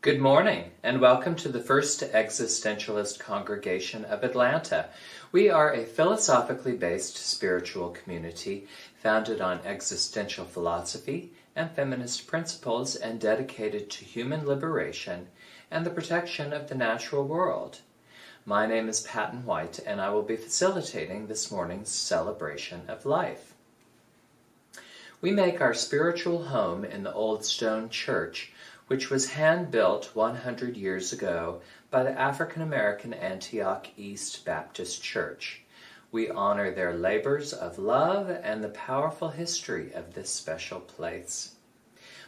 Good morning, and welcome to the First Existentialist Congregation of Atlanta. We are a philosophically based spiritual community founded on existential philosophy and feminist principles and dedicated to human liberation and the protection of the natural world. My name is Patton White, and I will be facilitating this morning's celebration of life. We make our spiritual home in the old stone church, which was hand-built 100 years ago by the African-American Antioch East Baptist Church. We honor their labors of love and the powerful history of this special place.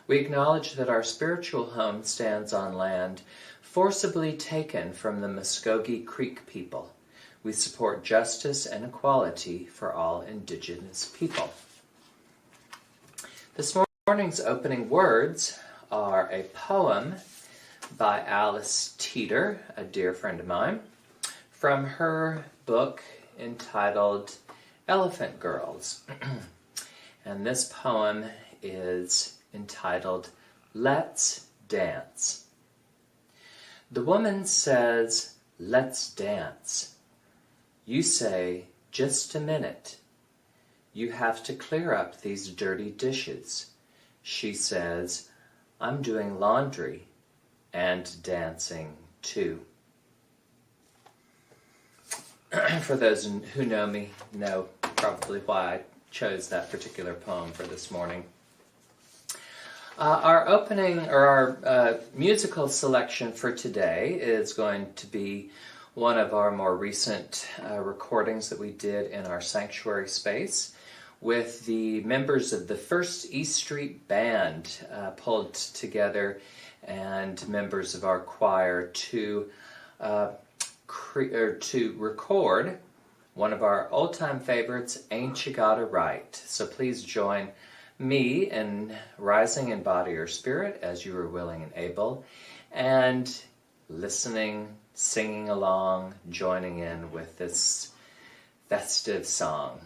We acknowledge that our spiritual home stands on land forcibly taken from the Muskogee Creek people. We support justice and equality for all Indigenous people. This morning's opening words are a poem by Alice Teeter, a dear friend of mine, from her book entitled Elephant Girls. And this poem is entitled Let's Dance. The woman says, "Let's dance." You say, "Just a minute. You have to clear up these dirty dishes." She says, "I'm doing laundry and dancing too." For those who know me, know probably why I chose that particular poem for this morning. Our musical selection for today is going to be one of our more recent recordings that we did in our sanctuary space, with the members of the First East Street Band pulled together, and members of our choir to record one of our old-time favorites, Ain't You Gotta Right. So please join me in rising in body or spirit as you are willing and able, and listening, singing along, joining in with this festive song.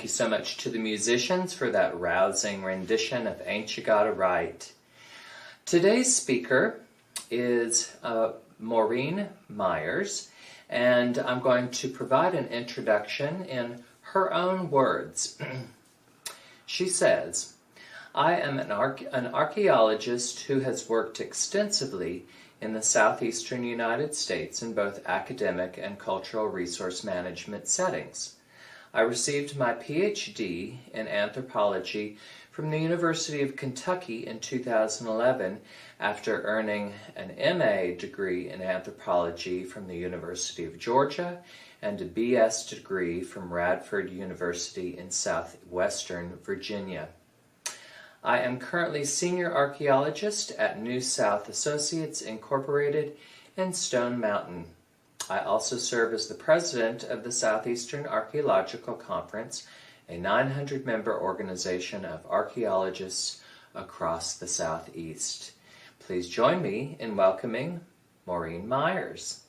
thank you so much to the musicians for that rousing rendition of Ain't You Gotta Right. Today's speaker is Maureen Meyers, and I'm going to provide an introduction in her own words. She says, I am an archaeologist who has worked extensively in the Southeastern United States in both academic and cultural resource management settings. I received my Ph.D. in anthropology from the University of Kentucky in 2011 after earning an MA degree in anthropology from the University of Georgia and a BS degree from Radford University in southwestern Virginia. I am currently Senior Archaeologist at New South Associates Incorporated in Stone Mountain. I also serve as the President of the Southeastern Archaeological Conference, a 900-member organization of archaeologists across the Southeast. Please join me in welcoming Maureen Meyers.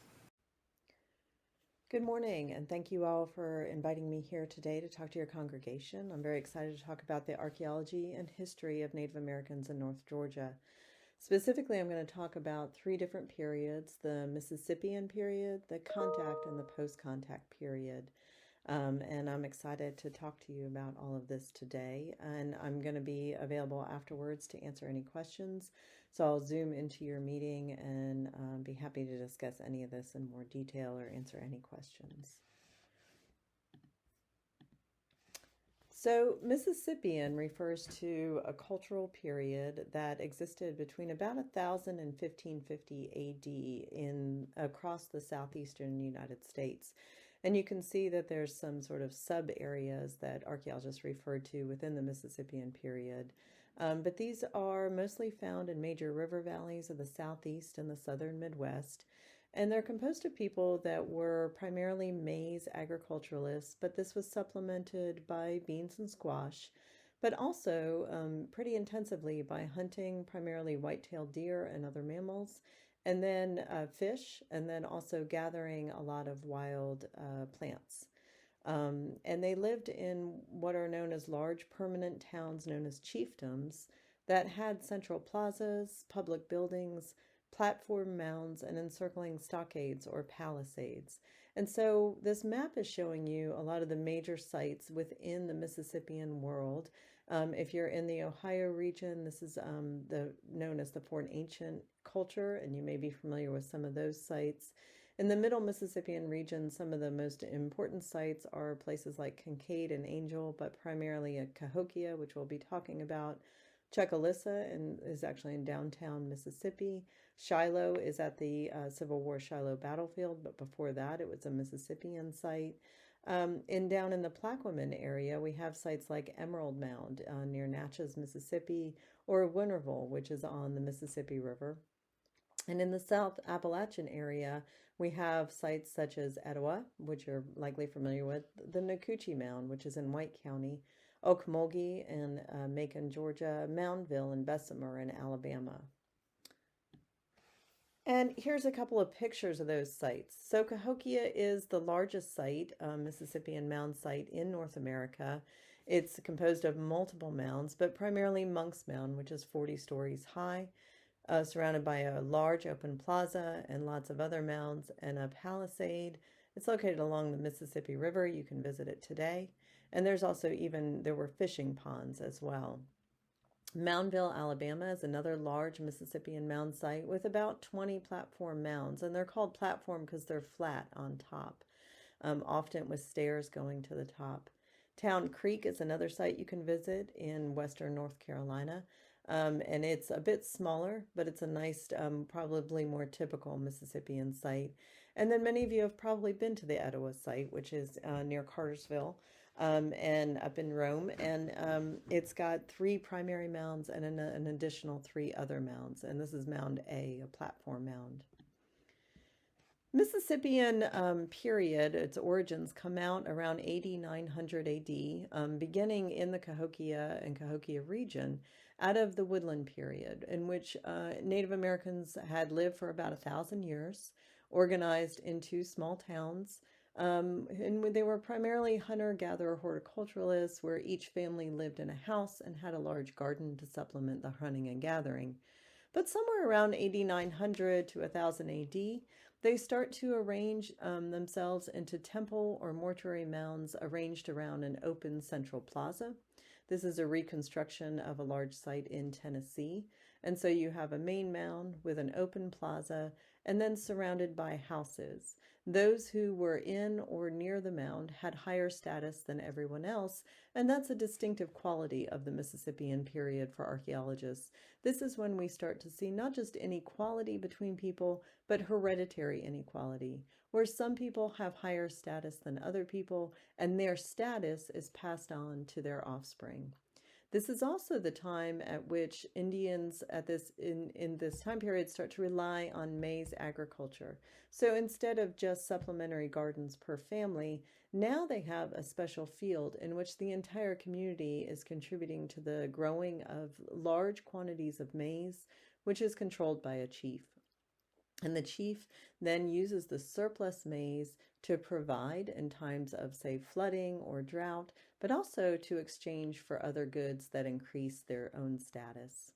Good morning, and thank you all for inviting me here today to talk to your congregation. I'm very excited to talk about the archaeology and history of Native Americans in North Georgia. Specifically, I'm going to talk about three different periods: the Mississippian period, the contact, and the post-contact period. And I'm excited to talk to you about all of this today. And I'm going to be available afterwards to answer any questions. So I'll zoom into your meeting and be happy to discuss any of this in more detail or answer any questions. So Mississippian refers to a cultural period that existed between about 1000 and 1550 AD across the southeastern United States. And you can see that there's some sort of sub-areas that archaeologists refer to within the Mississippian period. But these are mostly found in major river valleys of the southeast and the southern Midwest. And they're composed of people that were primarily maize agriculturalists, but this was supplemented by beans and squash, but also pretty intensively by hunting primarily white-tailed deer and other mammals, and then fish, and then also gathering a lot of wild plants. And they lived in what are known as large permanent towns known as chiefdoms that had central plazas, public buildings, platform mounds, and encircling stockades or palisades. And so this map is showing you a lot of the major sites within the Mississippian world. If you're in the Ohio region, this is known as the Fort Ancient culture, and you may be familiar with some of those sites. In the middle Mississippian region, some of the most important sites are places like Kincaid and Angel, but primarily at Cahokia, which we'll be talking about. Chucalissa is actually in downtown Mississippi. Shiloh is at the Civil War Shiloh battlefield, but before that it was a Mississippian site. Down in the Plaquemine area, we have sites like Emerald Mound near Natchez, Mississippi, or Winterville, which is on the Mississippi River. And in the South Appalachian area, we have sites such as Etowah, which you're likely familiar with, the Nacoochee Mound, which is in White County, Okmulgee in Macon, Georgia, Moundville and Bessemer in Alabama. And here's a couple of pictures of those sites. So Cahokia is the largest site, Mississippian mound site in North America. It's composed of multiple mounds, but primarily Monk's Mound, which is 40 stories high, surrounded by a large open plaza and lots of other mounds and a palisade. It's located along the Mississippi River. You can visit it today. And there's also there were fishing ponds as well. Moundville, Alabama is another large Mississippian mound site with about 20 platform mounds, and they're called platform because they're flat on top, often with stairs going to the top. Town Creek is another site you can visit in western North Carolina, and it's a bit smaller, but it's a nice, probably more typical Mississippian site. And then many of you have probably been to the Etowah site, which is near Cartersville, and up in Rome, and it's got 3 primary mounds and an additional 3 other mounds, and this is Mound A, a platform mound. Mississippian period, its origins come out around 8900 AD, beginning in the Cahokia and Cahokia region, out of the woodland period, in which Native Americans had lived for about 1,000 years, organized into small towns, And they were primarily hunter-gatherer horticulturalists, where each family lived in a house and had a large garden to supplement the hunting and gathering. But somewhere around 8900 to 1000 AD, they start to arrange themselves into temple or mortuary mounds arranged around an open central plaza. This is a reconstruction of a large site in Tennessee. And so you have a main mound with an open plaza and then surrounded by houses. Those who were in or near the mound had higher status than everyone else, and that's a distinctive quality of the Mississippian period for archaeologists. This is when we start to see not just inequality between people, but hereditary inequality, where some people have higher status than other people, and their status is passed on to their offspring. This is also the time at which Indians in this time period start to rely on maize agriculture. So instead of just supplementary gardens per family, now they have a special field in which the entire community is contributing to the growing of large quantities of maize, which is controlled by a chief. And the chief then uses the surplus maize to provide in times of, say, flooding or drought, but also to exchange for other goods that increase their own status.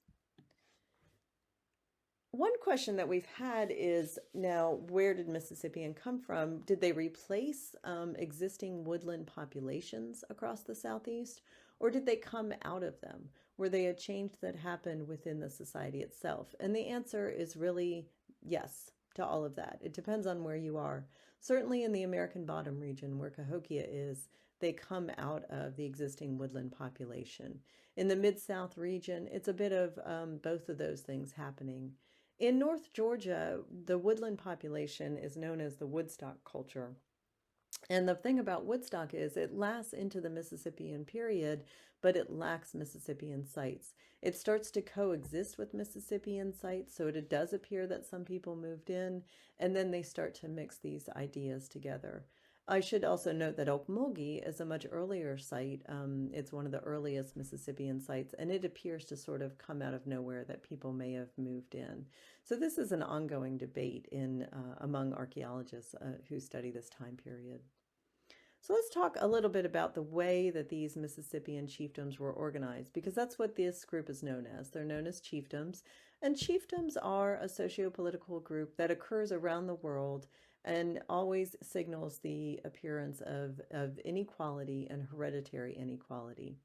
One question that we've had is, now, where did Mississippian come from? Did they replace existing woodland populations across the Southeast, or did they come out of them? Were they a change that happened within the society itself? And the answer is really yes to all of that. It depends on where you are. Certainly in the American Bottom region, where Cahokia is, they come out of the existing woodland population. In the Mid-South region, it's a bit of both of those things happening. In North Georgia, the woodland population is known as the Woodstock culture. And the thing about Woodstock is it lasts into the Mississippian period, but it lacks Mississippian sites. It starts to coexist with Mississippian sites, so it does appear that some people moved in, and then they start to mix these ideas together. I should also note that Okmulgee is a much earlier site. It's one of the earliest Mississippian sites, and it appears to sort of come out of nowhere that people may have moved in. So this is an ongoing debate among archaeologists who study this time period. So let's talk a little bit about the way that these Mississippian chiefdoms were organized, because that's what this group is known as. They're known as chiefdoms, and chiefdoms are a socio-political group that occurs around the world and always signals the appearance of inequality and hereditary inequality.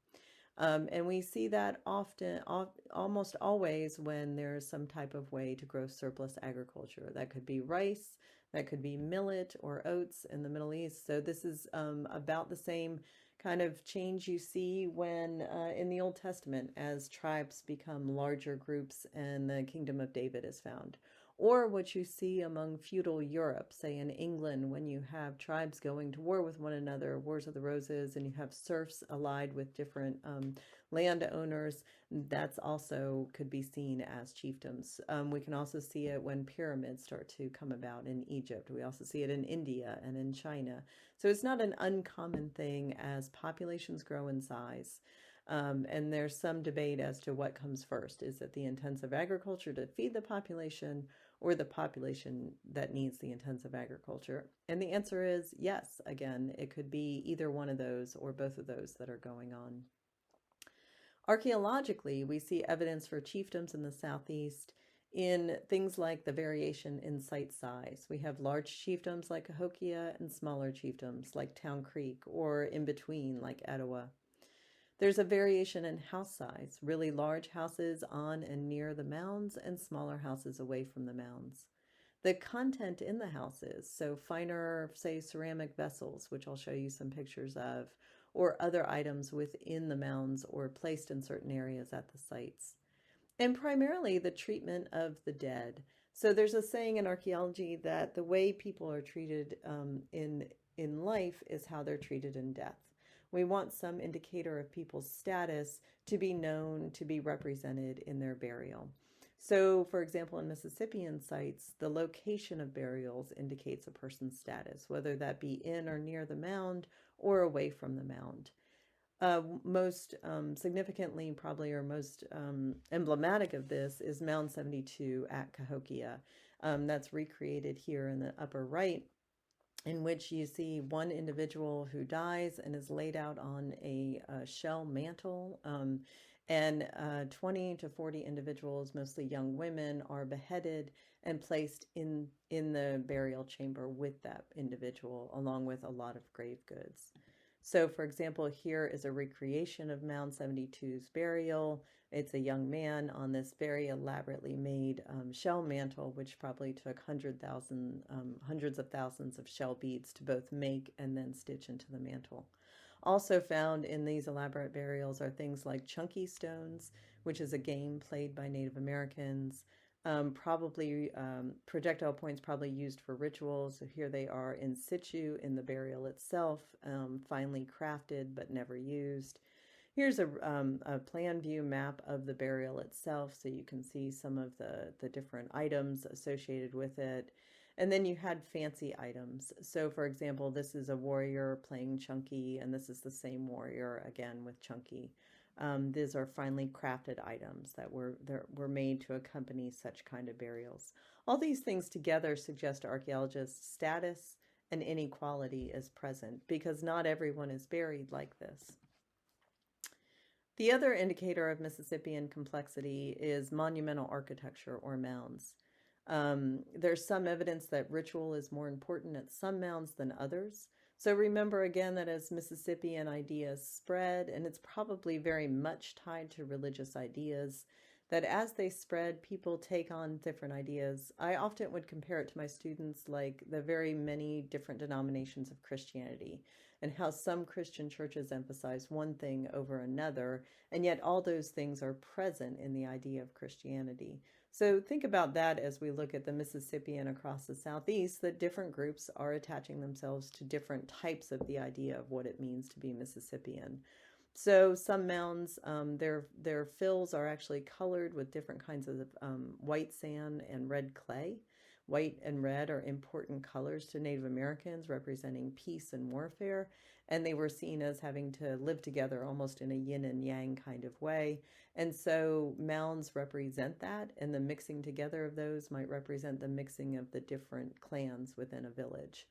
And we see that often, almost always, when there's some type of way to grow surplus agriculture. That could be rice, that could be millet or oats in the Middle East. So this is about the same kind of change you see when in the Old Testament, as tribes become larger groups and the kingdom of David is found. Or what you see among feudal Europe, say in England, when you have tribes going to war with one another, Wars of the Roses, and you have serfs allied with different landowners, that's also could be seen as chiefdoms. We can also see it when pyramids start to come about in Egypt. We also see it in India and in China. So it's not an uncommon thing as populations grow in size. And there's some debate as to what comes first. Is it the intensive agriculture to feed the population, or the population that needs the intensive agriculture? And the answer is yes. Again, it could be either one of those or both of those that are going on. Archaeologically, we see evidence for chiefdoms in the Southeast in things like the variation in site size. We have large chiefdoms like Cahokia and smaller chiefdoms like Town Creek, or in between like Etowah. There's a variation in house size, really large houses on and near the mounds and smaller houses away from the mounds. The content in the houses, so finer, say, ceramic vessels, which I'll show you some pictures of, or other items within the mounds or placed in certain areas at the sites. And primarily the treatment of the dead. So there's a saying in archaeology that the way people are treated in life is how they're treated in death. We want some indicator of people's status to be known, to be represented in their burial. So, for example, in Mississippian sites, the location of burials indicates a person's status, whether that be in or near the mound or away from the mound. Most significantly, probably, or most emblematic of this is Mound 72 at Cahokia. That's recreated here in the upper right. in which you see one individual who dies and is laid out on a shell mantle. And 20 to 40 individuals, mostly young women, are beheaded and placed in the burial chamber with that individual, along with a lot of grave goods. So, for example, here is a recreation of Mound 72's burial. It's a young man on this very elaborately made shell mantle, which probably took hundreds of thousands of shell beads to both make and then stitch into the mantle. Also found in these elaborate burials are things like chunky stones, which is a game played by Native Americans. Projectile points probably used for rituals. So here they are in situ in the burial itself, finely crafted but never used. Here's a plan view map of the burial itself, so you can see some of the different items associated with it. And then you had fancy items. So, for example, this is a warrior playing chunky, and this is the same warrior again with chunky. These are finely crafted items that were made to accompany such kind of burials. All these things together suggest archaeologists' status and inequality is present, because not everyone is buried like this. The other indicator of Mississippian complexity is monumental architecture, or mounds. There's some evidence that ritual is more important at some mounds than others. So remember again that as Mississippian ideas spread, and it's probably very much tied to religious ideas, that as they spread, people take on different ideas. I often would compare it to my students like the very many different denominations of Christianity, and how some Christian churches emphasize one thing over another, and yet all those things are present in the idea of Christianity. So think about that as we look at the Mississippian across the Southeast, that different groups are attaching themselves to different types of the idea of what it means to be Mississippian. So some mounds, their fills are actually colored with different kinds of white sand and red clay. White and red are important colors to Native Americans, representing peace and warfare, and they were seen as having to live together almost in a yin and yang kind of way. And so mounds represent that, and the mixing together of those might represent the mixing of the different clans within a village.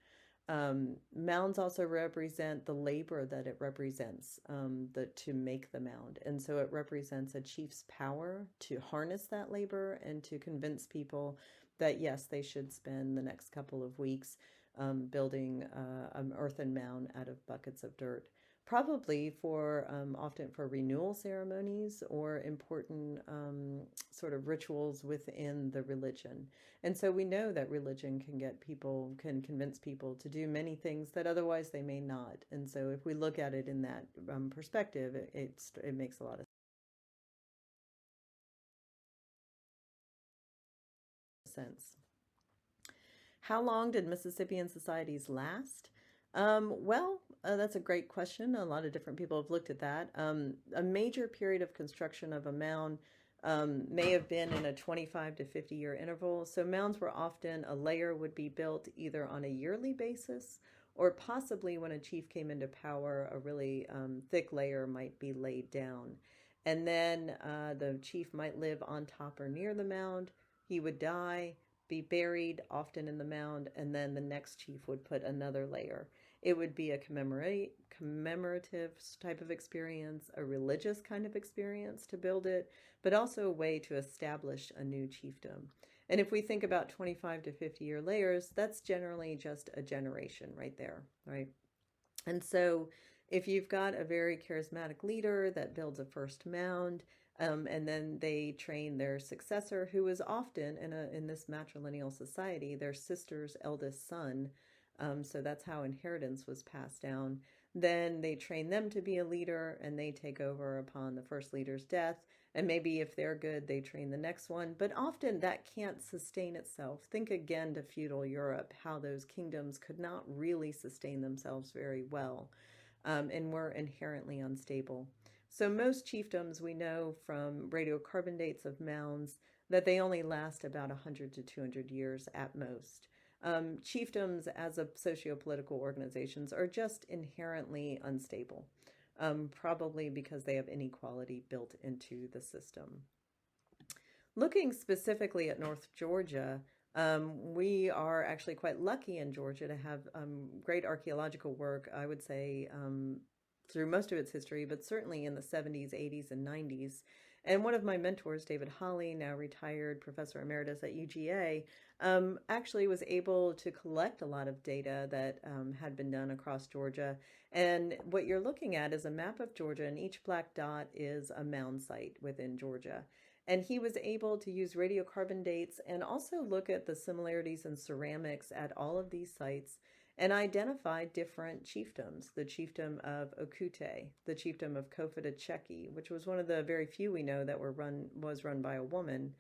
Mounds also represent the labor that it represents to make the mound. And so it represents a chief's power to harness that labor and to convince people that, yes, they should spend the next couple of weeks building an earthen mound out of buckets of dirt. Probably often for renewal ceremonies or important sort of rituals within the religion. And so we know that religion can convince people to do many things that otherwise they may not. And so if we look at it in that perspective, it makes a lot of sense. How long did Mississippian societies last? That's a great question. A lot of different people have looked at that. A major period of construction of a mound may have been in a 25 to 50 year interval. So mounds were often, a layer would be built either on a yearly basis, or possibly when a chief came into power, a really thick layer might be laid down. And then the chief might live on top or near the mound. He would die, be buried, often in the mound, and then the next chief would put another layer. It would be a commemorative type of experience, a religious kind of experience to build it, but also a way to establish a new chiefdom. And if we think about 25 to 50 year layers, that's generally just a generation right there, right? And so if you've got a very charismatic leader that builds a first mound, and then they train their successor, who is often in this matrilineal society, their sister's eldest son. So that's how inheritance was passed down. Then they train them to be a leader, and they take over upon the first leader's death. And maybe if they're good, they train the next one. But often that can't sustain itself. Think again to feudal Europe, how those kingdoms could not really sustain themselves very well, and were inherently unstable. So most chiefdoms, we know from radiocarbon dates of mounds that they only last about 100 to 200 years at most. Chiefdoms as a socio-political organizations are just inherently unstable, probably because they have inequality built into the system. Looking specifically at North Georgia, We are actually quite lucky in Georgia to have great archaeological work, I would say, through most of its history, but certainly in the 70s, 80s, and 90s. And one of my mentors, David Hawley, now retired professor emeritus at UGA, actually was able to collect a lot of data that had been done across Georgia. And what you're looking at is a map of Georgia, and each black dot is a mound site within Georgia. And he was able to use radiocarbon dates and also look at the similarities in ceramics at all of these sites and identify different chiefdoms. The chiefdom of Okute, the chiefdom of Kofitacheki, which was one of the very few we know that was run by a woman,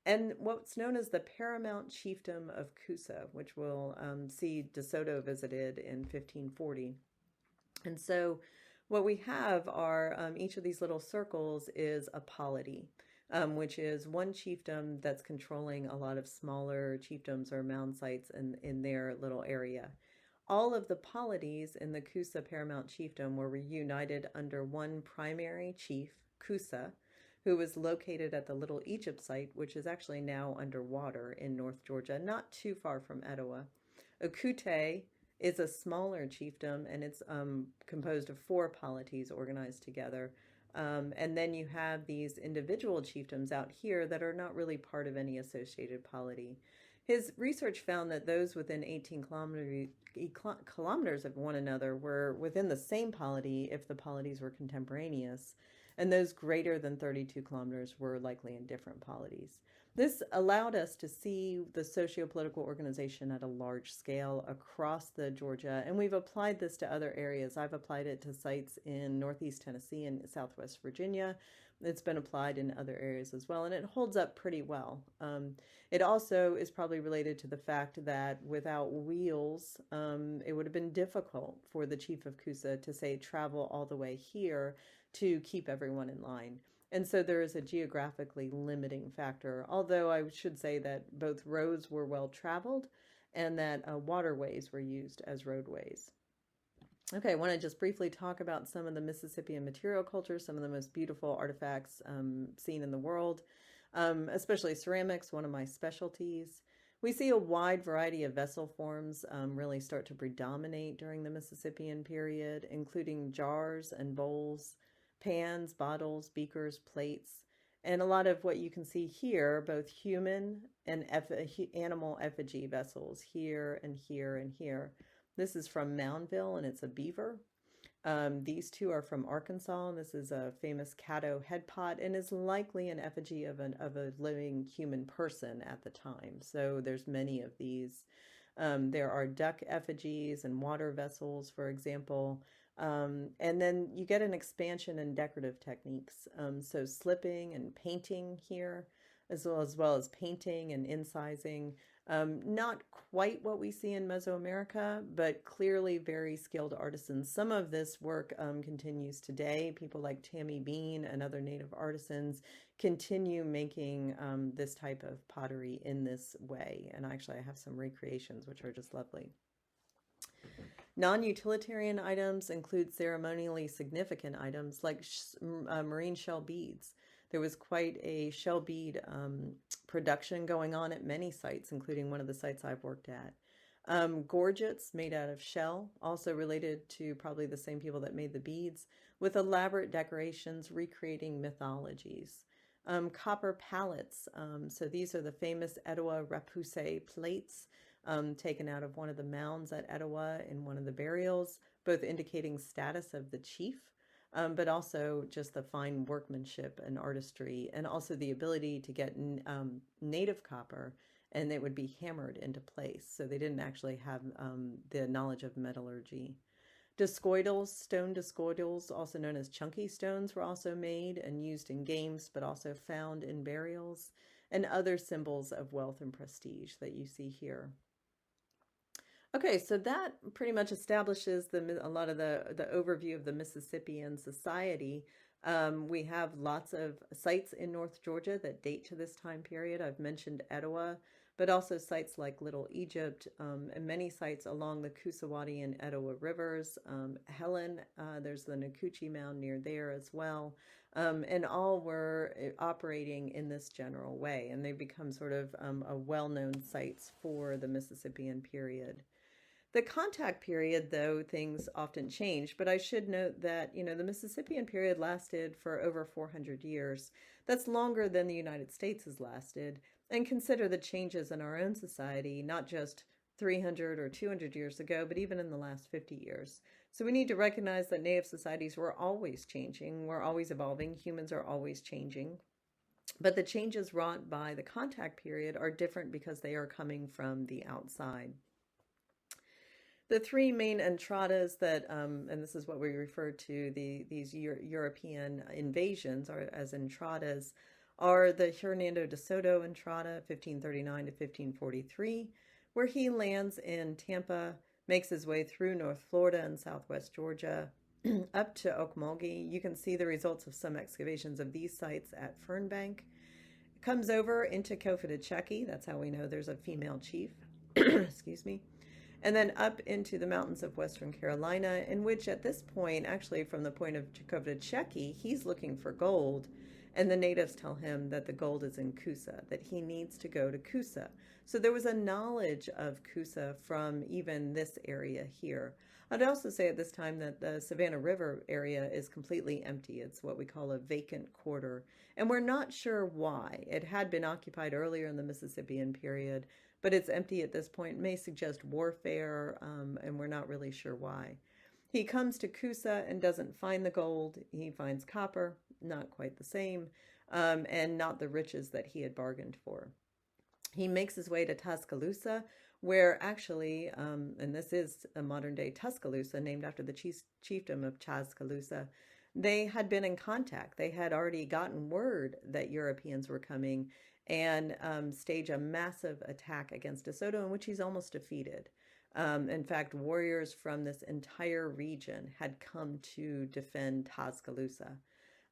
and what's known as the paramount chiefdom of Kusa, which we'll see DeSoto visited in 1540. And so what we have are each of these little circles is a polity. Which is one chiefdom that's controlling a lot of smaller chiefdoms or mound sites in their little area. All of the polities in the Kusa Paramount Chiefdom were reunited under one primary chief, Kusa, who was located at the Little Egypt site, which is actually now underwater in North Georgia, not too far from Etowah. Okute is a smaller chiefdom, and it's composed of 4 polities organized together. And then you have these individual chiefdoms out here that are not really part of any associated polity. His research found that those within 18 kilometers of one another were within the same polity if the polities were contemporaneous, and those greater than 32 kilometers were likely in different polities. This allowed us to see the socio-political organization at a large scale across the Georgia, and we've applied this to other areas. I've applied it to sites in Northeast Tennessee and Southwest Virginia. It's been applied in other areas as well, and it holds up pretty well. It also is probably related to the fact that without wheels, it would have been difficult for the chief of Kusa to, say, travel all the way here to keep everyone in line. And so there is a geographically limiting factor, although I should say that both roads were well traveled and that waterways were used as roadways. Okay, I want to just briefly talk about some of the Mississippian material culture, some of the most beautiful artifacts seen in the world, especially ceramics, one of my specialties. We see a wide variety of vessel forms really start to predominate during the Mississippian period, including jars and bowls, pans, bottles, beakers, plates, and a lot of what you can see here, both human and animal effigy vessels here and here and here. This is from Moundville, and it's a beaver. These two are from Arkansas, and this is a famous Caddo head pot, and is likely an effigy of a living human person at the time. So there's many of these. There are duck effigies and water vessels, for example. And then you get an expansion in decorative techniques. So slipping and painting here, as well as painting and incising. Not quite what we see in Mesoamerica, but clearly very skilled artisans. Some of this work continues today. People like Tammy Bean and other native artisans continue making this type of pottery in this way. And actually I have some recreations which are just lovely. Non-utilitarian items include ceremonially significant items like marine shell beads. There was quite a shell bead production going on at many sites, including one of the sites I've worked at. Gorgets made out of shell, also related to probably the same people that made the beads, with elaborate decorations recreating mythologies. Copper palettes, so these are the famous Etowah Rapuse plates, taken out of one of the mounds at Etowah in one of the burials, both indicating status of the chief, but also just the fine workmanship and artistry, and also the ability to get native copper, and it would be hammered into place. So they didn't actually have the knowledge of metallurgy. Discoidals, stone discoidals, also known as chunky stones, were also made and used in games, but also found in burials, and other symbols of wealth and prestige that you see here. Okay, so that pretty much establishes a lot of the overview of the Mississippian society. We have lots of sites in North Georgia that date to this time period. I've mentioned Etowah. but also sites like Little Egypt, and many sites along the Coosawattee and Etowah rivers. Helen, there's the Nacoochee Mound near there as well. And all were operating in this general way, and they become sort of a well-known sites for the Mississippian period. The contact period, though, things often change, but I should note that, the Mississippian period lasted for over 400 years. That's longer than the United States has lasted, and consider the changes in our own society, not just 300 or 200 years ago, but even in the last 50 years. So we need to recognize that Native societies were always changing, we're always evolving, humans are always changing. But the changes wrought by the contact period are different because they are coming from the outside. The three main entradas that, and this is what we refer to these European invasions as entradas, are the Hernando de Soto entrada, 1539 to 1543, where he lands in Tampa, makes his way through North Florida and Southwest Georgia, up to Ocmulgee. You can see the results of some excavations of these sites at Fernbank. Comes over into Cofitachequi, that's how we know there's a female chief, excuse me, and then up into the mountains of Western Carolina, in which at this point, actually from the point of Cofitachequi, he's looking for gold, and the natives tell him that the gold is in Coosa, that he needs to go to Coosa. So there was a knowledge of Coosa from even this area here. I'd also say at this time that the Savannah River area is completely empty. It's what we call a vacant quarter, and we're not sure why. It had been occupied earlier in the Mississippian period, but it's empty at this point. It may suggest warfare, and we're not really sure why. He comes to Coosa and doesn't find the gold. He finds copper, not quite the same, and not the riches that he had bargained for. He makes his way to Tuscaloosa, where actually, and this is a modern-day Tuscaloosa, named after the chiefdom of Tuscaloosa, they had been in contact. They had already gotten word that Europeans were coming and stage a massive attack against De Soto, in which he's almost defeated. In fact, warriors from this entire region had come to defend Tuscaloosa.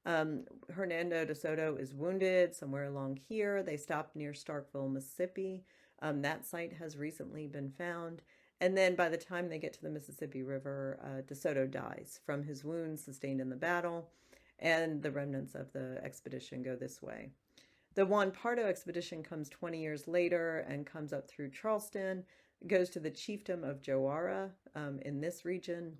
Hernando de Soto is wounded somewhere along here. They stopped near Starkville, Mississippi. That site has recently been found. And then by the time they get to the Mississippi River, De Soto dies from his wounds sustained in the battle, and the remnants of the expedition go this way. The Juan Pardo expedition comes 20 years later and comes up through Charleston, goes to the chiefdom of Jowara in this region,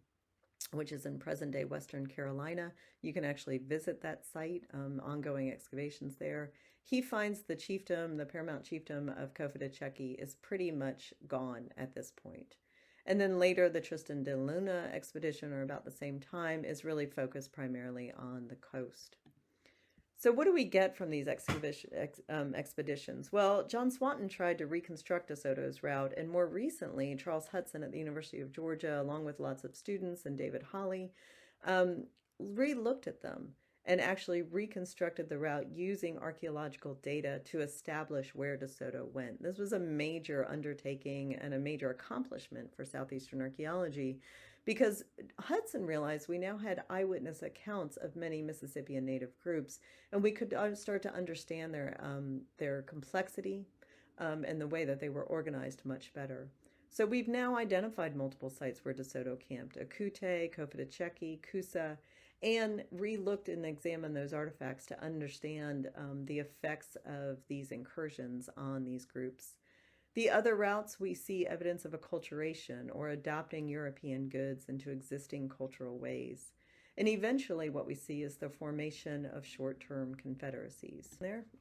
which is in present-day Western Carolina. You can actually visit that site, ongoing excavations there. He finds the chiefdom, the paramount chiefdom of Cofitachequi, is pretty much gone at this point. And then later, the Tristan de Luna expedition, or about the same time, is really focused primarily on the coast. So what do we get from these expeditions? Well, John Swanton tried to reconstruct De Soto's route, and more recently, Charles Hudson at the University of Georgia, along with lots of students and David Hawley, re-looked at them and actually reconstructed the route using archaeological data to establish where De Soto went. This was a major undertaking and a major accomplishment for Southeastern archaeology, because Hudson realized we now had eyewitness accounts of many Mississippian native groups, and we could start to understand their complexity and the way that they were organized much better. So we've now identified multiple sites where De Soto camped: Acute, Cofitachequi, Coosa, and re-looked and examined those artifacts to understand the effects of these incursions on these groups. The other routes, we see evidence of acculturation, or adopting European goods into existing cultural ways. And eventually what we see is the formation of short-term confederacies.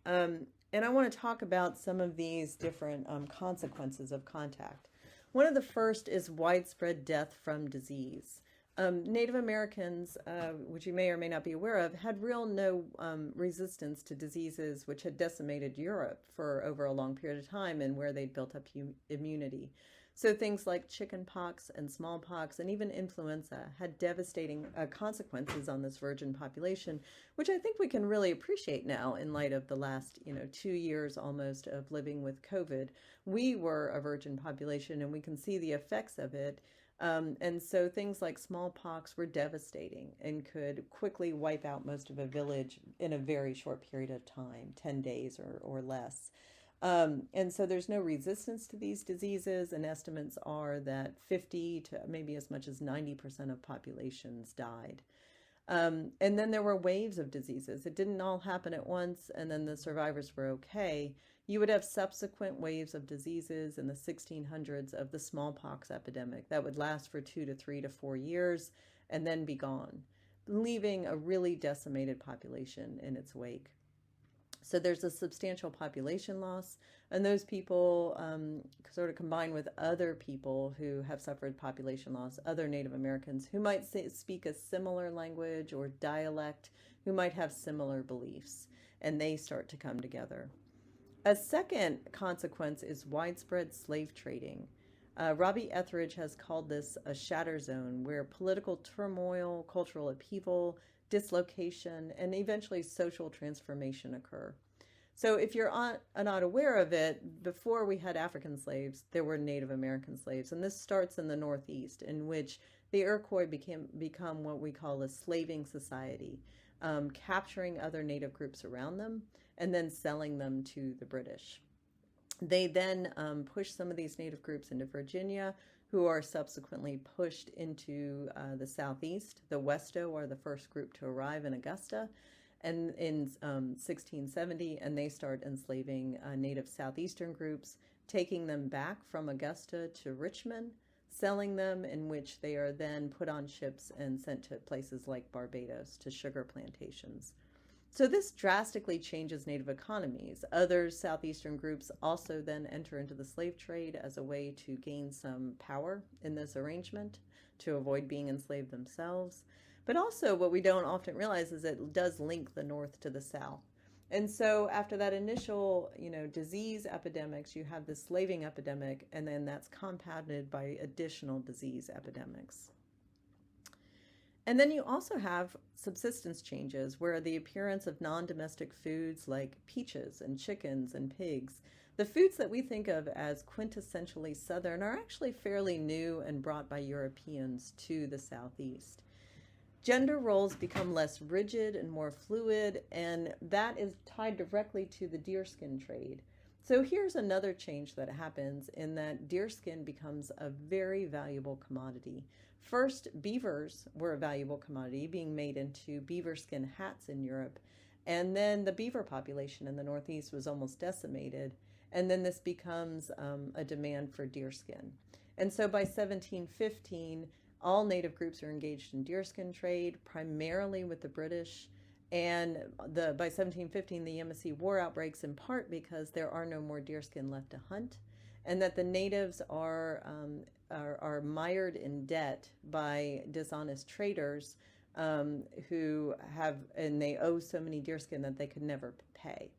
And I want to talk about some of these different consequences of contact. One of the first is widespread death from disease. Native Americans, which you may or may not be aware of, had no resistance to diseases which had decimated Europe for over a long period of time, and where they'd built up immunity. So things like chickenpox and smallpox and even influenza had devastating consequences on this virgin population, which I think we can really appreciate now in light of the last 2 years almost of living with COVID. We were a virgin population, and we can see the effects of it. And so things like smallpox were devastating and could quickly wipe out most of a village in a very short period of time, 10 days or less. And so there's no resistance to these diseases, and estimates are that 50 to maybe as much as 90% of populations died. And then there were waves of diseases. It didn't all happen at once, and then the survivors were okay. You would have subsequent waves of diseases in the 1600s of the smallpox epidemic that would last for 2 to 3 to 4 years and then be gone, leaving a really decimated population in its wake. So there's a substantial population loss, and those people sort of combine with other people who have suffered population loss, other Native Americans who might speak a similar language or dialect, who might have similar beliefs, and they start to come together. A second consequence is widespread slave trading. Robbie Etheridge has called this a shatter zone, where political turmoil, cultural upheaval, dislocation, and eventually social transformation occur. So if you're not aware of it, before we had African slaves, there were Native American slaves. And this starts in the Northeast, in which the Iroquois become what we call a slaving society, capturing other Native groups around them and then selling them to the British. They then push some of these Native groups into Virginia, who are subsequently pushed into the Southeast. The Westo are the first group to arrive in Augusta and in 1670, and they start enslaving Native Southeastern groups, taking them back from Augusta to Richmond, selling them, in which they are then put on ships and sent to places like Barbados to sugar plantations. So this drastically changes Native economies. Other Southeastern groups also then enter into the slave trade as a way to gain some power in this arrangement, to avoid being enslaved themselves. But also what we don't often realize is it does link the North to the South. And so after that initial, disease epidemics, you have the slaving epidemic, and then that's compounded by additional disease epidemics. And then you also have subsistence changes, where the appearance of non-domestic foods like peaches and chickens and pigs, the foods that we think of as quintessentially Southern, are actually fairly new and brought by Europeans to the Southeast. Gender roles become less rigid and more fluid, and that is tied directly to the deerskin trade. So here's another change that happens, in that deerskin becomes a very valuable commodity. First, beavers were a valuable commodity, being made into beaver skin hats in Europe. And then the beaver population in the Northeast was almost decimated. And then this becomes a demand for deerskin. And so by 1715, all Native groups are engaged in deerskin trade, primarily with the British. And by 1715, the Yamasee War outbreaks, in part because there are no more deerskin left to hunt, and that the natives are mired in debt by dishonest traders who they owe so many deerskin that they could never pay.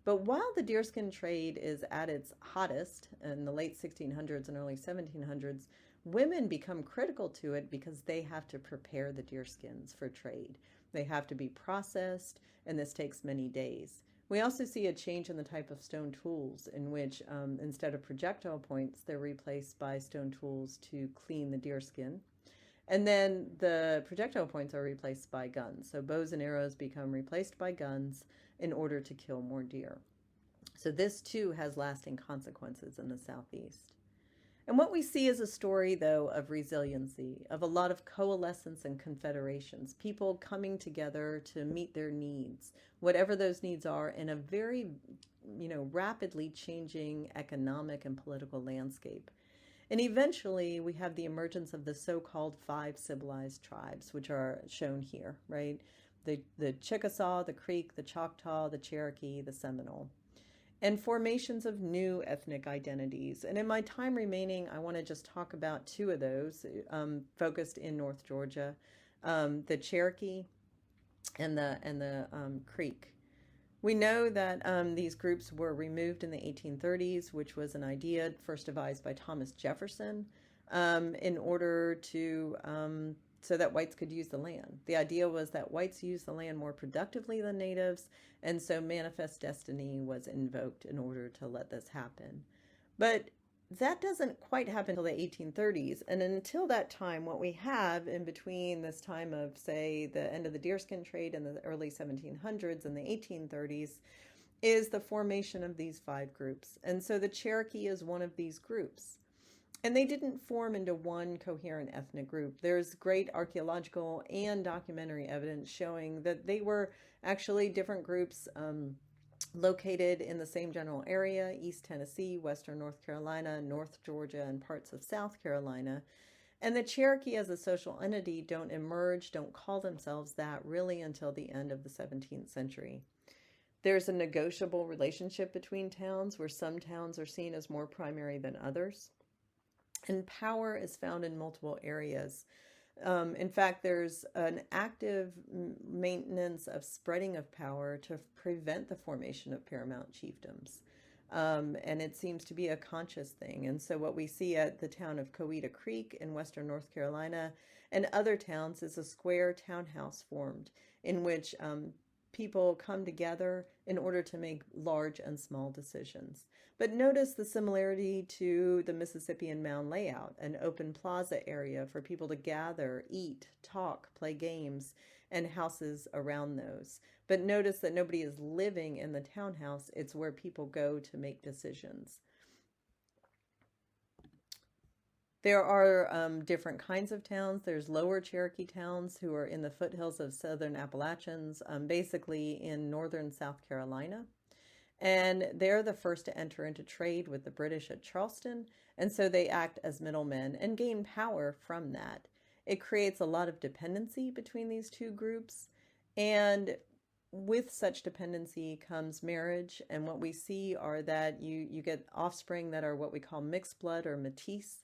But while the deerskin trade is at its hottest in the late 1600s and early 1700s, women become critical to it because they have to prepare the deerskins for trade. They have to be processed, and this takes many days. We also see a change in the type of stone tools, in which instead of projectile points, they're replaced by stone tools to clean the deerskin. And then the projectile points are replaced by guns. So bows and arrows become replaced by guns in order to kill more deer. So this too has lasting consequences in the Southeast. And what we see is a story, though, of resiliency, of a lot of coalescence and confederations, people coming together to meet their needs, whatever those needs are, in a very, rapidly changing economic and political landscape. And eventually we have the emergence of the so-called 5 civilized tribes, which are shown here, right? The Chickasaw, the Creek, the Choctaw, the Cherokee, the Seminole. And formations of new ethnic identities. And in my time remaining, I want to just talk about 2 of those, focused in North Georgia, the Cherokee and the Creek. We know that these groups were removed in the 1830s, which was an idea first devised by Thomas Jefferson, in order to so that whites could use the land. The idea was that whites used the land more productively than natives, and so manifest destiny was invoked in order to let this happen. But that doesn't quite happen until the 1830s, and until that time, what we have in between this time of, say, the end of the deerskin trade in the early 1700s and the 1830s is the formation of these 5 groups. And so the Cherokee is one of these groups. And they didn't form into one coherent ethnic group. There's great archaeological and documentary evidence showing that they were actually different groups located in the same general area: East Tennessee, Western North Carolina, North Georgia, and parts of South Carolina. And the Cherokee as a social entity don't call themselves that really until the end of the 17th century. There's a negotiable relationship between towns where some towns are seen as more primary than others. And power is found in multiple areas. In fact, there's an active maintenance of spreading of power to prevent the formation of paramount chiefdoms. And it seems to be a conscious thing. And so what we see at the town of Coweta Creek in western North Carolina and other towns is a square townhouse formed in which people come together in order to make large and small decisions. But notice the similarity to the Mississippian mound layout, an open plaza area for people to gather, eat, talk, play games, and houses around those. But notice that nobody is living in the townhouse. It's where people go to make decisions. There are different kinds of towns. There's lower Cherokee towns who are in the foothills of southern Appalachians, basically in northern South Carolina. And they're the first to enter into trade with the British at Charleston. And so they act as middlemen and gain power from that. It creates a lot of dependency between these two groups. And with such dependency comes marriage. And what we see are that you get offspring that are what we call mixed blood or métis.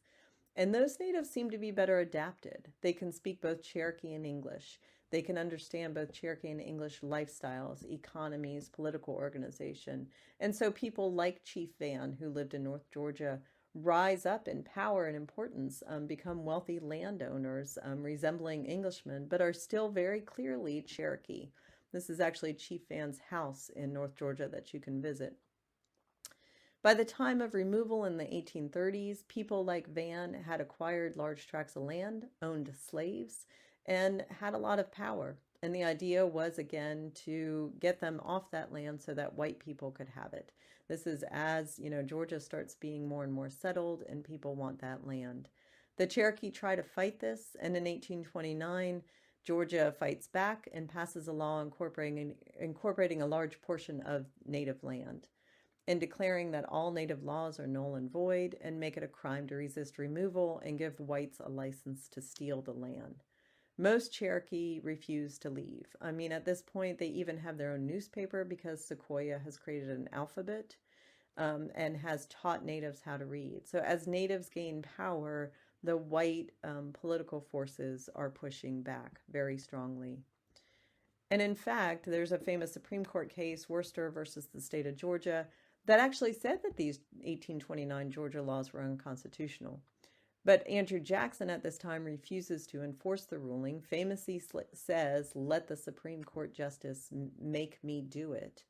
And those natives seem to be better adapted. They can speak both Cherokee and English. They can understand both Cherokee and English lifestyles, economies, political organization. And so people like Chief Van, who lived in North Georgia, rise up in power and importance, become wealthy landowners, resembling Englishmen, but are still very clearly Cherokee. This is actually Chief Van's house in North Georgia that you can visit. By the time of removal in the 1830s, people like Van had acquired large tracts of land, owned slaves, and had a lot of power. And the idea was, again, to get them off that land so that white people could have it. This is as, Georgia starts being more and more settled and people want that land. The Cherokee try to fight this, and in 1829, Georgia fights back and passes a law incorporating a large portion of native land, and declaring that all native laws are null and void and make it a crime to resist removal and give whites a license to steal the land. Most Cherokee refuse to leave. I mean, at this point, they even have their own newspaper because Sequoyah has created an alphabet and has taught natives how to read. So as natives gain power, the white political forces are pushing back very strongly. And in fact, there's a famous Supreme Court case, Worcester versus the state of Georgia, that actually said that these 1829 Georgia laws were unconstitutional. But Andrew Jackson at this time refuses to enforce the ruling, famously says, "Let the Supreme Court justice make me do it."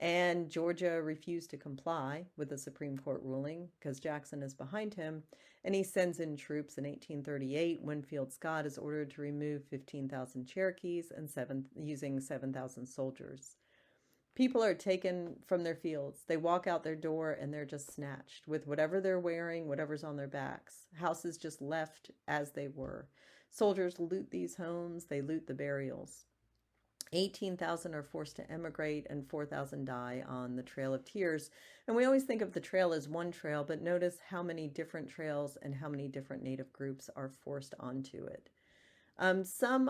And Georgia refused to comply with the Supreme Court ruling because Jackson is behind him, and he sends in troops in 1838. Winfield Scott is ordered to remove 15,000 Cherokees and using 7,000 soldiers. People are taken from their fields. They walk out their door and they're just snatched with whatever they're wearing, whatever's on their backs. Houses just left as they were. Soldiers loot these homes. They loot the burials. 18,000 are forced to emigrate and 4,000 die on the Trail of Tears. And we always think of the trail as one trail, but notice how many different trails and how many different native groups are forced onto it. Some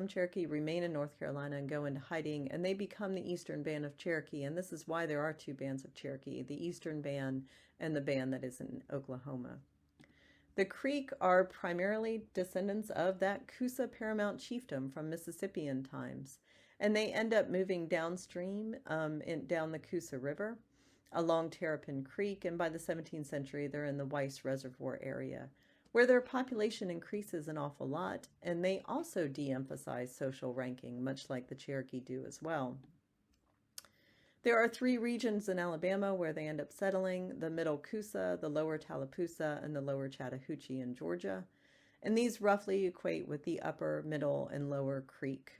Cherokee remain in North Carolina and go into hiding, and they become the Eastern Band of Cherokee. And this is why there are two bands of Cherokee, the Eastern Band and the band that is in Oklahoma. The Creek are primarily descendants of that Coosa Paramount chiefdom from Mississippian times, and they end up moving downstream down the Coosa River along Terrapin Creek, and by the 17th century, they're in the Weiss Reservoir area, where their population increases an awful lot, and they also de-emphasize social ranking, much like the Cherokee do as well. There are three regions in Alabama where they end up settling: the Middle Coosa, the Lower Tallapoosa, and the Lower Chattahoochee in Georgia. And these roughly equate with the Upper, Middle, and Lower Creek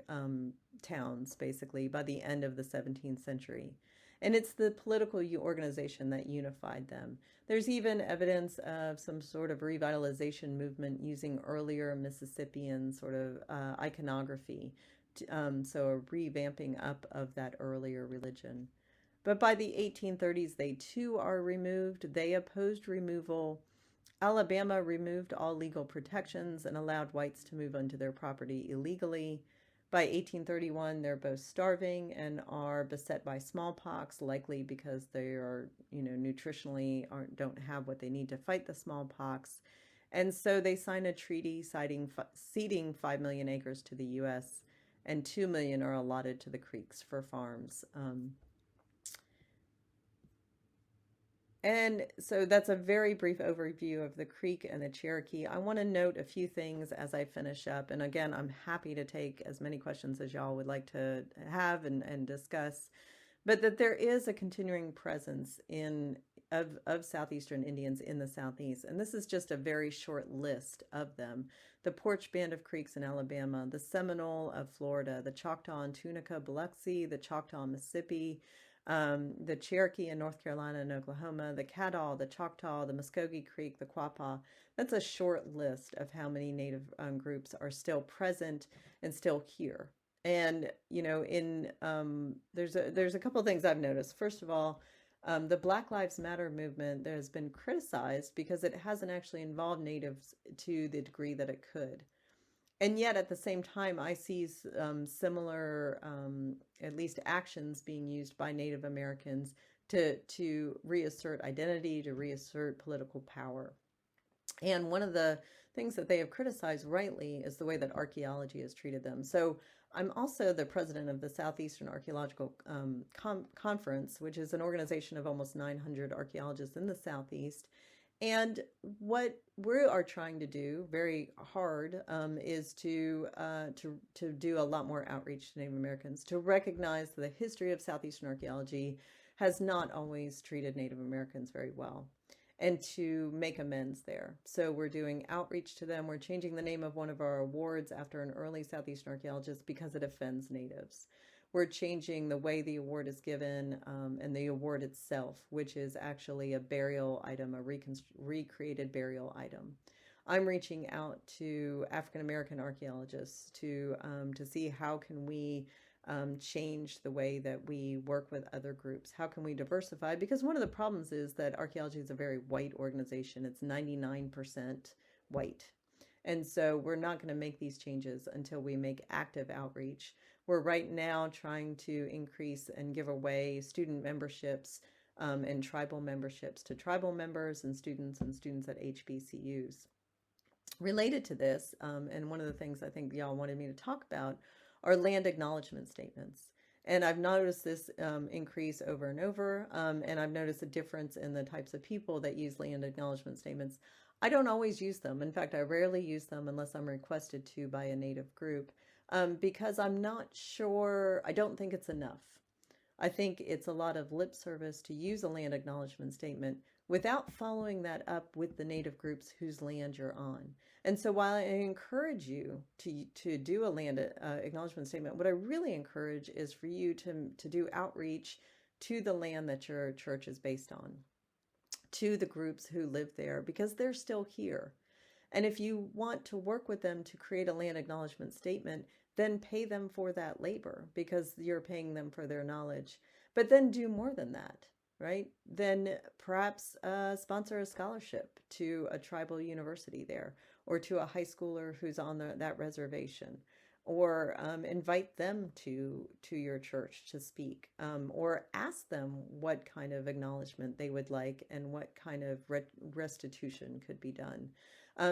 towns, basically, by the end of the 17th century. And it's the political organization that unified them. There's even evidence of some sort of revitalization movement using earlier Mississippian sort of iconography, so a revamping up of that earlier religion. But by the 1830s, they too are removed. They opposed removal. Alabama removed all legal protections and allowed whites to move onto their property illegally. By 1831, they're both starving and are beset by smallpox, likely because they are, nutritionally don't have what they need to fight the smallpox. And so they sign a treaty ceding 5 million acres to the U.S., and 2 million are allotted to the Creeks for farms. And so that's a very brief overview of the Creek and the Cherokee. I want to note a few things as I finish up. And again, I'm happy to take as many questions as y'all would like to have and discuss. But that there is a continuing presence of Southeastern Indians in the Southeast. And this is just a very short list of them. The Porch Band of Creeks in Alabama, the Seminole of Florida, the Choctaw and Tunica, Biloxi, the Choctaw, Mississippi, the Cherokee in North Carolina and Oklahoma, the Caddo, the Choctaw, the Muskogee Creek, the Quapaw. That's a short list of how many Native groups are still present and still here. And there's a couple of things I've noticed. First of all, the Black Lives Matter movement has been criticized because it hasn't actually involved Natives to the degree that it could. And yet, at the same time, I see similar, at least actions being used by Native Americans to reassert identity, to reassert political power. And one of the things that they have criticized rightly is the way that archaeology has treated them. So I'm also the president of the Southeastern Archaeological Conference, which is an organization of almost 900 archaeologists in the Southeast. And what we are trying to do very hard is to do a lot more outreach to Native Americans, to recognize the history of Southeastern archaeology has not always treated Native Americans very well, and to make amends there. So we're doing outreach to them. We're changing the name of one of our awards after an early Southeastern archaeologist because it offends Natives. We're changing the way the award is given and the award itself, which is actually a burial item, a recreated burial item. I'm reaching out to African-American archaeologists to see how can we change the way that we work with other groups. How can we diversify? Because one of the problems is that archaeology is a very white organization. It's 99% white. And so we're not going to make these changes until we make active outreach. We're right now trying to increase and give away student memberships and tribal memberships to tribal members and students at HBCUs. Related to this, and one of the things I think y'all wanted me to talk about are land acknowledgement statements. And I've noticed this increase over and over, and I've noticed a difference in the types of people that use land acknowledgement statements. I don't always use them. In fact, I rarely use them unless I'm requested to by a Native group. Because I'm not sure, I don't think it's enough. I think it's a lot of lip service to use a land acknowledgement statement without following that up with the Native groups whose land you're on. And so while I encourage you to do a land acknowledgement statement, what I really encourage is for you to do outreach to the land that your church is based on, to the groups who live there, because they're still here. And if you want to work with them to create a land acknowledgement statement, then pay them for that labor because you're paying them for their knowledge. But then do more than that, right? Then perhaps sponsor a scholarship to a tribal university there, or to a high schooler who's on that reservation, or invite them to your church to speak, or ask them what kind of acknowledgement they would like and what kind of restitution could be done.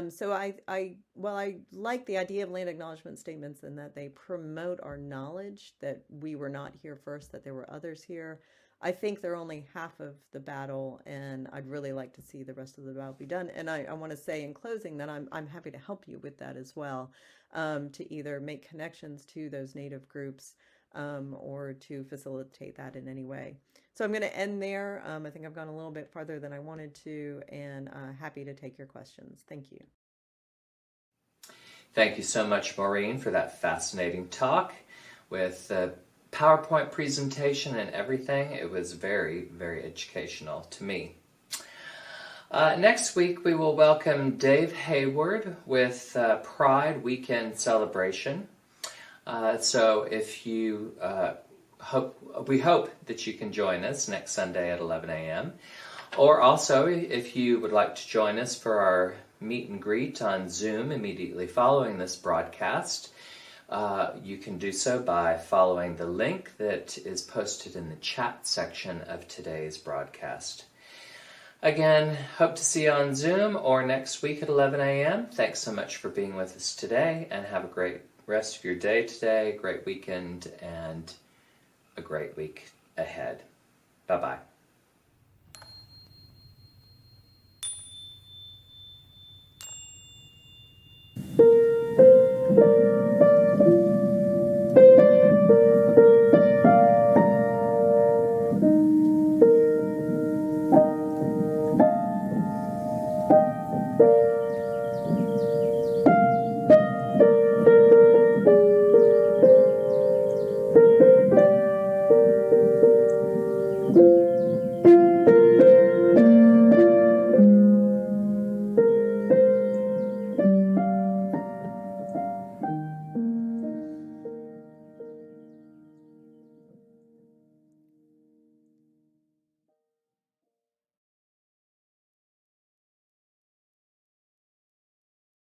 So I like the idea of land acknowledgement statements and that they promote our knowledge that we were not here first, that there were others here. I think they're only half of the battle, and I'd really like to see the rest of the battle be done. And I want to say in closing that I'm happy to help you with that as well, to either make connections to those Native groups or to facilitate that in any way. So I'm going to end there. I think I've gone a little bit farther than I wanted to, and happy to take your questions. Thank you. Thank you so much, Maureen, for that fascinating talk with PowerPoint presentation and everything. It was very, very educational to me. Next week we will welcome Dave Hayward with Pride Weekend Celebration. So if you we hope that you can join us next Sunday at 11 a.m. Or also, if you would like to join us for our meet and greet on Zoom immediately following this broadcast, you can do so by following the link that is posted in the chat section of today's broadcast. Again, hope to see you on Zoom or next week at 11 a.m. Thanks so much for being with us today, and have a great rest of your day today, great weekend, and a great week ahead. Bye-bye.